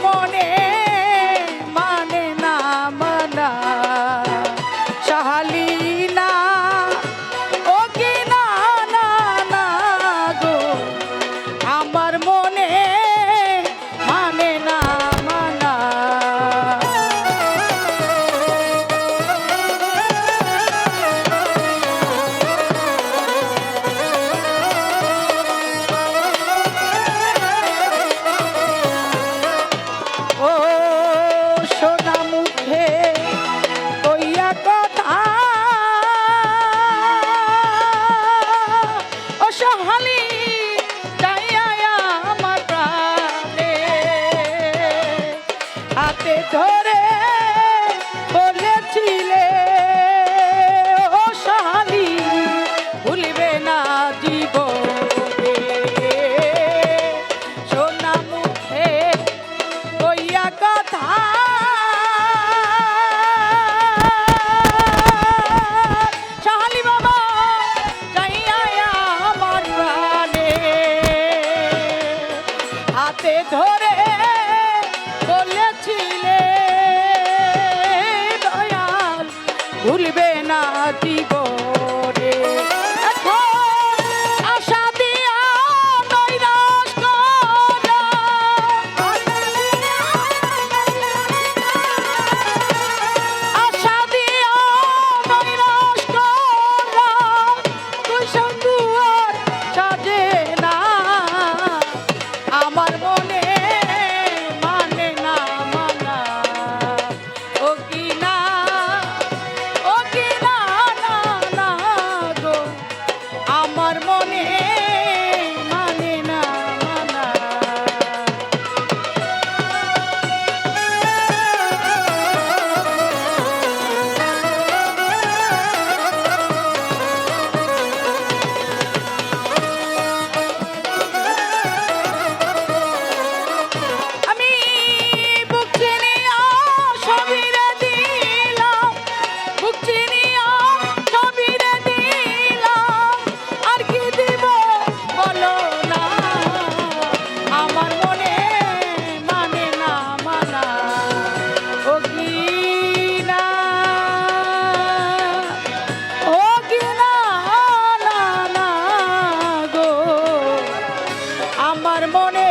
মনে মানে না মানা সাহালি না ও কি না না না গো আমার মনে মানে না মানা ও সোনা মুখে কইয়া কথা ও সহালি যাইয়া আমার প্রাণে হাতে ধরে বলেছিলে ও সহালি ভুলবে না জীবনে সোনা মুখে কইয়া কথা সাহালি বাবা যাইয়া আমার প্রাণে হাতে ধরে বলেছিলে দয়াল ভুলবে না জীবনে এখন আশা দিয়া নৈরাশ করা আশা দিয়া নৈরাশ করা তুই সঙ্গু আর সাজে না আমার মনে মানে না মানা ও কি না না না গো আমার মনে মানে না মানা আমি বুক চিনিয়া সবিরে দিলাম বুক চিনিয়া সবিরে দিলাম আর কি দিব বলো না আমার মনে মানে না মানা ও কি না না না গো আমার মনে